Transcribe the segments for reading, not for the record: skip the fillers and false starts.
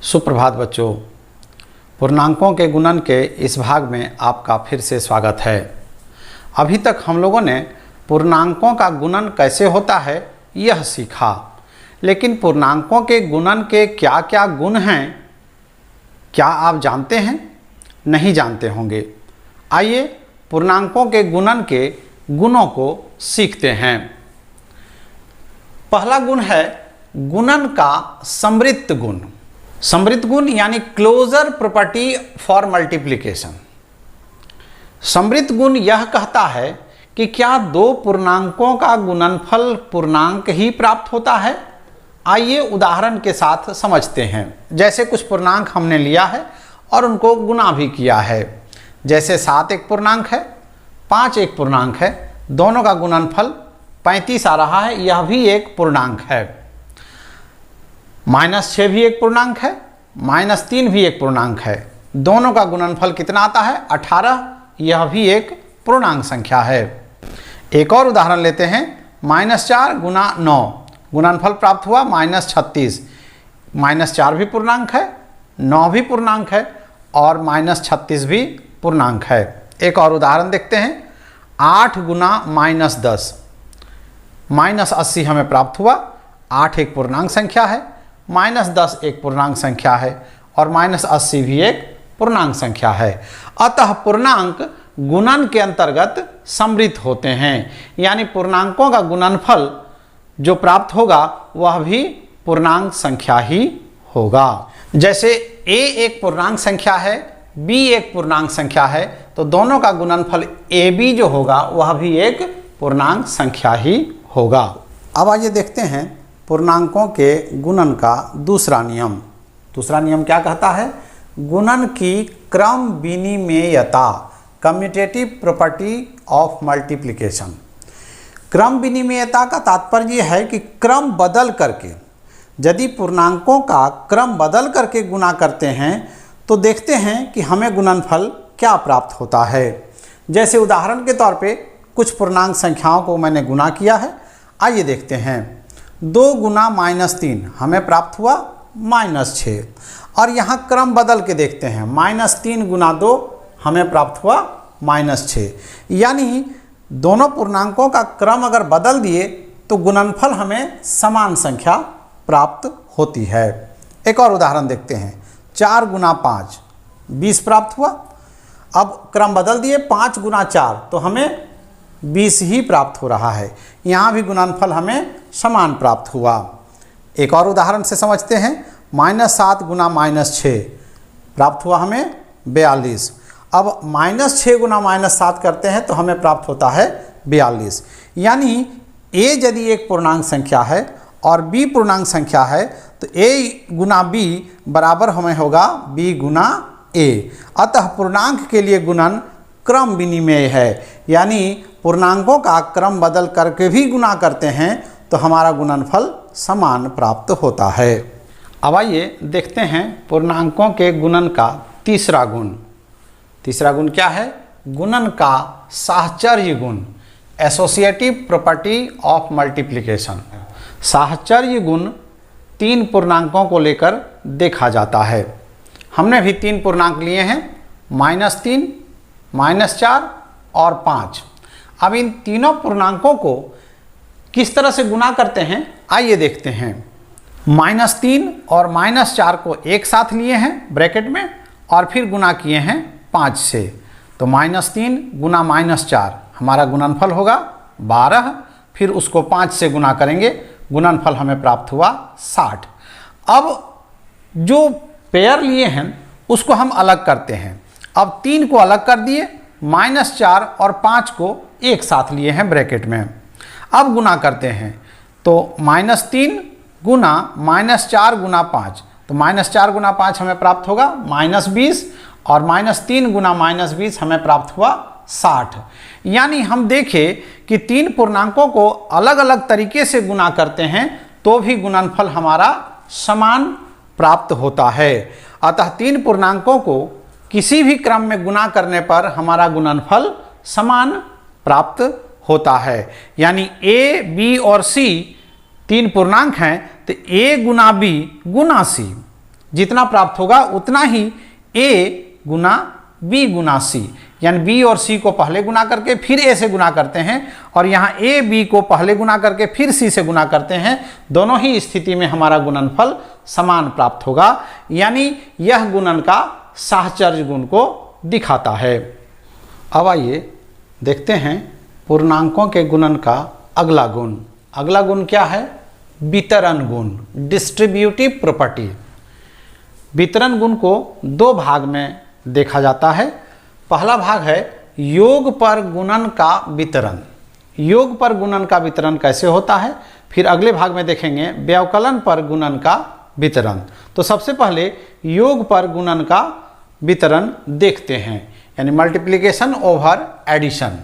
सुप्रभात बच्चों, पूर्णांकों के गुणन के इस भाग में आपका फिर से स्वागत है। अभी तक हम लोगों ने पूर्णांकों का गुणन कैसे होता है यह सीखा, लेकिन पूर्णांकों के गुणन के क्या क्या गुण हैं, क्या आप जानते हैं? नहीं जानते होंगे। आइए पूर्णांकों के गुणन के गुणों को सीखते हैं। पहला गुण है गुणन का समृद्ध गुण। समृद्ध गुण यानी क्लोजर प्रॉपर्टी फॉर मल्टीप्लिकेशन। समृद्ध गुण यह कहता है कि क्या दो पूर्णांकों का गुणनफल पूर्णांक ही प्राप्त होता है। आइए उदाहरण के साथ समझते हैं। जैसे कुछ पूर्णांक हमने लिया है और उनको गुणा भी किया है। जैसे 7 एक पूर्णांक है, 5 एक पूर्णांक है, दोनों का गुणनफल 35 आ रहा है, यह भी एक पूर्णांक है। -6 भी एक पूर्णांक है, -3 भी एक पूर्णांक है, दोनों का गुणनफल कितना आता है? 18, यह भी एक पूर्णांक संख्या है। एक और उदाहरण लेते हैं। -4 गुना 9, गुणनफल प्राप्त हुआ -36। -4 भी पूर्णांक है, 9 भी पूर्णांक है और -36 भी पूर्णांक है। एक और उदाहरण देखते हैं। 8 गुना -10, -80 हमें प्राप्त हुआ। 8 एक पूर्णांक संख्या है, -10 एक पूर्णांक संख्या है और -80 भी एक पूर्णांक संख्या है। अतः पूर्णांक गुणन के अंतर्गत समृद्ध होते हैं, यानी पूर्णांकों का गुणनफल जो प्राप्त होगा वह भी पूर्णांक संख्या ही होगा। जैसे a एक पूर्णांक संख्या है, b एक पूर्णांक संख्या है, तो दोनों का गुणनफल ab जो होगा वह भी एक पूर्णांक संख्या ही होगा। अब आइए देखते हैं पूर्णांकों के गुणन का दूसरा नियम। दूसरा नियम क्या कहता है? गुणन की क्रम विनिमेयता, कम्यूटेटिव प्रॉपर्टी ऑफ मल्टीप्लिकेशन। क्रम विनिमेयता का तात्पर्य है कि क्रम बदल करके, यदि पूर्णांकों का क्रम बदल करके गुणा करते हैं तो देखते हैं कि हमें गुणनफल क्या प्राप्त होता है। जैसे उदाहरण के तौर पे कुछ पूर्णांक संख्याओं को मैंने गुणा किया है। आइए देखते हैं। 2 गुना -3 हमें प्राप्त हुआ -6, और यहाँ क्रम बदल के देखते हैं। -3 गुना 2 हमें प्राप्त हुआ -6, यानी दोनों पूर्णांकों का क्रम अगर बदल दिए तो गुणनफल हमें समान संख्या प्राप्त होती है। एक और उदाहरण देखते हैं। 4 गुना 5 20 प्राप्त हुआ। अब क्रम बदल दिए, 5 गुना 4 तो हमें 20 ही प्राप्त हो रहा है। यहाँ भी गुणनफल हमें समान प्राप्त हुआ। एक और उदाहरण से समझते हैं। -7 गुना -6 प्राप्त हुआ हमें 42। अब -6 गुना -7 करते हैं तो हमें प्राप्त होता है 42। यानी a यदि एक पूर्णांक संख्या है और b पूर्णांक संख्या है तो a गुना b बराबर हमें होगा b गुना a। अतः पूर्णांक के लिए गुणन क्रम विनिमेय है, यानी पूर्णांकों का क्रम बदल करके भी गुणा करते हैं तो हमारा गुणनफल समान प्राप्त होता है। अब आइए देखते हैं पूर्णांकों के गुणन का तीसरा गुण। तीसरा गुण क्या है? गुणन का साहचर्य गुण, एसोसिएटिव प्रॉपर्टी ऑफ मल्टीप्लिकेशन। साहचर्य गुण 3 पूर्णांकों को लेकर देखा जाता है। हमने भी 3 पूर्णांक लिए हैं, -3, -4 और 5। अब इन तीनों पूर्णांकों को किस तरह से गुणा करते हैं आइए देखते हैं। -3 और -4 को एक साथ लिए हैं ब्रैकेट में और फिर गुणा किए हैं 5 से, तो -3 गुना -4 हमारा गुणनफल होगा 12। फिर उसको 5 से गुणा करेंगे, गुणनफल हमें प्राप्त हुआ 60। अब जो पेयर लिए हैं उसको हम अलग करते हैं। अब 3 को अलग कर दिए, -4 और 5 को एक साथ लिए हैं ब्रैकेट में। अब गुणा करते हैं तो -3 गुना -4 गुना 5, तो -4 गुना 5 हमें प्राप्त होगा -20 और -3 गुना -20 हमें प्राप्त हुआ 60। यानी हम देखें कि 3 पूर्णांकों को अलग अलग तरीके से गुणा करते हैं तो भी गुणनफल हमारा समान प्राप्त होता है। अतः 3 पूर्णांकों को किसी भी क्रम में गुणा करने पर हमारा गुणनफल समान प्राप्त होता है। यानी a, b और c 3 पूर्णांक हैं तो a गुना b गुना c, जितना प्राप्त होगा उतना ही a गुना b गुना c, यानी b और c को पहले गुना करके फिर a से गुना करते हैं, और यहाँ a b को पहले गुना करके फिर c से गुना करते हैं। दोनों ही स्थिति में हमारा गुणनफल समान प्राप्त होगा, यानी यह गुणन का साहचर्य गुण को दिखाता है। अब आइए देखते हैं पूर्णांकों के गुणन का अगला गुण। अगला गुण क्या है? वितरण गुण, डिस्ट्रीब्यूटिव प्रॉपर्टी। वितरण गुण को दो भाग में देखा जाता है। पहला भाग है योग पर गुणन का वितरण। योग पर गुणन का वितरण कैसे होता है, फिर अगले भाग में देखेंगे व्यवकलन पर गुणन का वितरण। तो सबसे पहले योग पर गुणन का वितरण देखते हैं, यानी मल्टीप्लिकेशन ओवर एडिशन।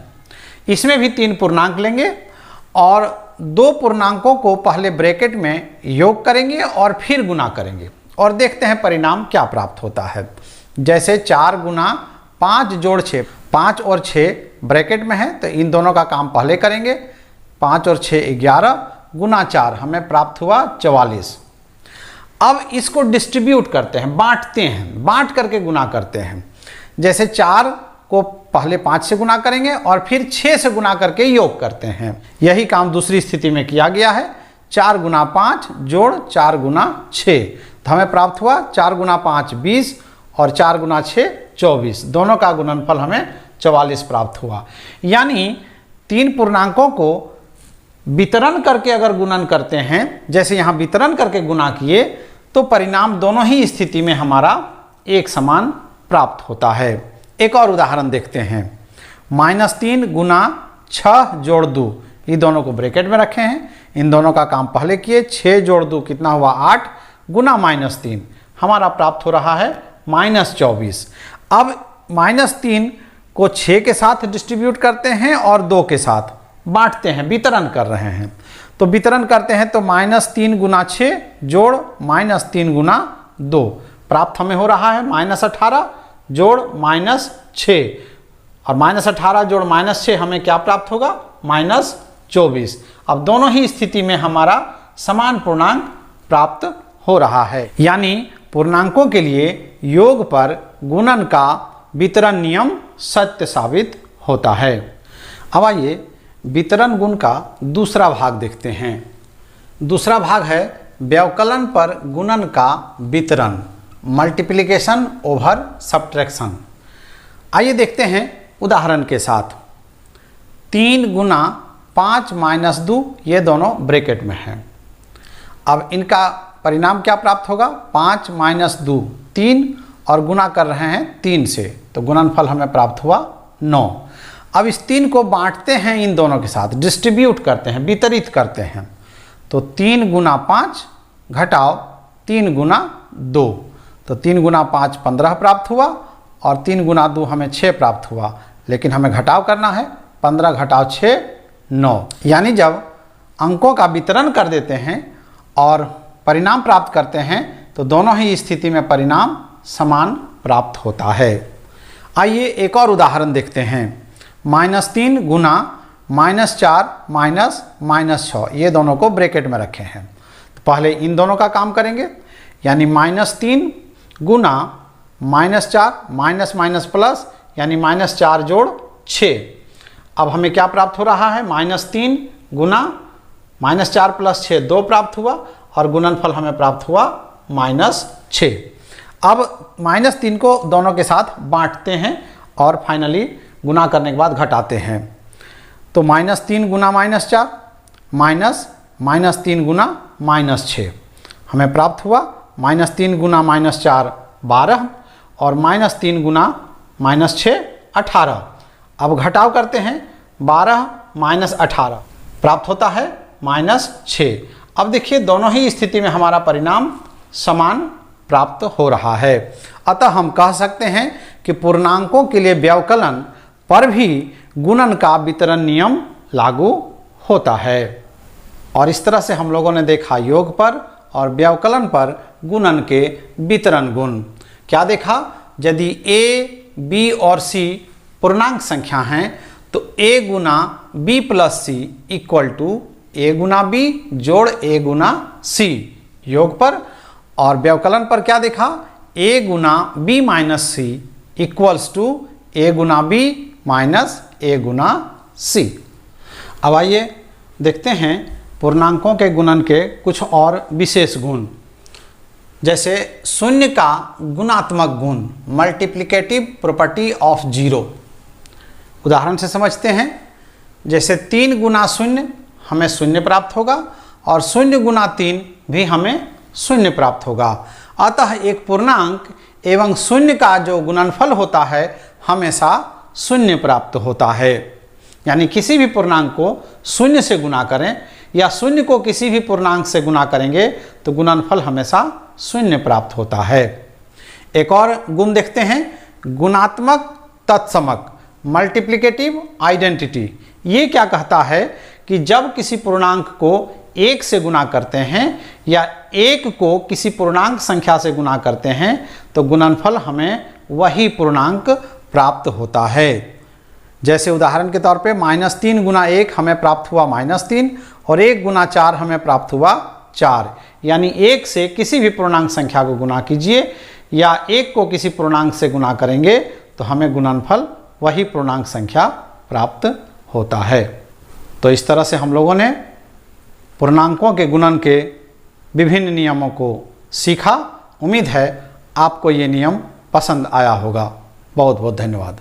इसमें भी 3 पूर्णांक लेंगे और 2 पूर्णांकों को पहले ब्रैकेट में योग करेंगे और फिर गुना करेंगे, और देखते हैं परिणाम क्या प्राप्त होता है। जैसे 4 गुना 5 जोड़ 6, 5 और 6 ब्रैकेट में है, तो इन दोनों का काम पहले करेंगे। 5 और 6 11 गुना 4 हमें प्राप्त हुआ 44। अब इसको डिस्ट्रीब्यूट करते हैं, बांटते हैं, बांट करके गुना करते हैं। जैसे 4 को पहले 5 से गुना करेंगे और फिर 6 से गुना करके योग करते हैं। यही काम दूसरी स्थिति में किया गया है। 4 गुना 5 जोड़ 4 गुना 6, तो हमें प्राप्त हुआ 4 गुना 5 20 और 4 गुना 6 24। दोनों का गुणनफल हमें 44 प्राप्त हुआ। यानी 3 पूर्णांकों को वितरण करके अगर गुणन करते हैं, जैसे यहाँ वितरण करके गुना किए, तो परिणाम दोनों ही स्थिति में हमारा एक समान प्राप्त होता है। एक और उदाहरण देखते हैं। -3 गुना 6 जोड़ 2, ये दोनों को ब्रैकेट में रखे हैं। इन दोनों का काम पहले किए। 6 जोड़ 2 कितना हुआ 8 गुना -3, हमारा प्राप्त हो रहा है -24। अब -3 को 6 के साथ डिस्ट्रीब्यूट करते हैं और 2 के साथ बांटते हैं, वितरण कर रहे हैं। तो वितरण करते हैं तो -3 गुना 6 जोड़ -3 गुना 2, प्राप्त हमें हो रहा है -18 जोड़ -6, और -18 जोड़ -6 हमें क्या प्राप्त होगा -24। अब दोनों ही स्थिति में हमारा समान पूर्णांक प्राप्त हो रहा है। यानी पूर्णांकों के लिए योग पर गुणन का वितरण नियम सत्य साबित होता है। अब आइए वितरण गुण का दूसरा भाग देखते हैं। दूसरा भाग है व्यवकलन पर गुणन का वितरण, मल्टीप्लिकेशन ओवर सब्ट्रैक्शन। आइए देखते हैं उदाहरण के साथ। 3 गुना 5 माइनस 2, ये दोनों ब्रैकेट में हैं। अब इनका परिणाम क्या प्राप्त होगा? 5 माइनस 2 3, और गुना कर रहे हैं 3 से, तो गुणनफल हमें प्राप्त हुआ 9। अब इस 3 को बांटते हैं इन दोनों के साथ, डिस्ट्रीब्यूट करते हैं, वितरित करते हैं। तो 3 गुना 5 घटाओ 3 गुना 2, तो 3 गुना 5 15 प्राप्त हुआ, और 3 गुना 2 हमें 6 प्राप्त हुआ। लेकिन हमें घटाव करना है, 15 घटाओ 6 9। यानी जब अंकों का वितरण कर देते हैं और परिणाम प्राप्त करते हैं, तो दोनों ही स्थिति में परिणाम समान प्राप्त होता है। आइए एक और उदाहरण देखते हैं। -3 गुना -4 -6, ये दोनों को ब्रैकेट में रखे हैं। तो पहले इन दोनों का काम करेंगे, यानी -3 गुना -4 माइनस प्लस, यानी -4 जोड़ 6। अब हमें क्या प्राप्त हो रहा है? -3 गुना -4 प्लस 6 2 प्राप्त हुआ, और गुणनफल हमें प्राप्त हुआ -6। अब -3 को दोनों के साथ बांटते हैं और फाइनली गुना करने के बाद घटाते हैं। तो -3 गुना -4 -3 गुना -6, हमें प्राप्त हुआ -3 गुना -4 12, और -3 गुना -6 18। अब घटाव करते हैं, 12 -18 प्राप्त होता है -6। अब देखिए दोनों ही स्थिति में हमारा परिणाम समान प्राप्त हो रहा है। अतः हम कह सकते हैं कि पूर्णांकों के लिए व्यवकलन पर भी गुणन का वितरण नियम लागू होता है। और इस तरह से हम लोगों ने देखा योग पर और व्यवकलन पर गुणन के वितरण गुण। क्या देखा? यदि a, b और c पूर्णांक संख्या हैं, तो a गुना b plus c equal to a गुना b जोड़ a गुना c योग पर, और व्यवकलन पर क्या देखा, a गुना b minus c equals to a गुना b माइनस a गुना c। अब आइए देखते हैं पूर्णांकों के गुणन के कुछ और विशेष गुण, जैसे शून्य का गुणात्मक गुण, मल्टीप्लिकेटिव प्रॉपर्टी ऑफ जीरो। उदाहरण से समझते हैं, जैसे 3 गुना शून्य हमें शून्य प्राप्त होगा और 0 गुना 3 भी हमें शून्य प्राप्त होगा। अतः एक पूर्णांक एवं शून्य का जो गुणनफल होता है हमेशा शून्य प्राप्त होता है। यानी किसी भी पूर्णांक को शून्य से गुणा करें या शून्य को किसी भी पूर्णांक से गुणा करेंगे तो गुणनफल हमेशा शून्य प्राप्त होता है। एक और गुण देखते हैं, गुणात्मक तत्समक, मल्टीप्लिकेटिव आइडेंटिटी। ये क्या कहता है कि जब किसी पूर्णांक को 1 से गुणा करते हैं या 1 को किसी पूर्णांक संख्या से गुणा करते हैं तो गुणनफल हमें वही पूर्णांक प्राप्त होता है। जैसे उदाहरण के तौर पे -3 गुना 1 हमें प्राप्त हुआ -3 और 1 गुना 4 हमें प्राप्त हुआ 4। यानी 1 से किसी भी पूर्णांक संख्या को गुणा कीजिए या 1 को किसी पूर्णांक से गुणा करेंगे तो हमें गुणनफल वही पूर्णांक संख्या प्राप्त होता है। तो इस तरह से हम लोगों ने पूर्णांकों के गुणन के विभिन्न नियमों को सीखा। उम्मीद है आपको ये नियम पसंद आया होगा। बहुत बहुत धन्यवाद।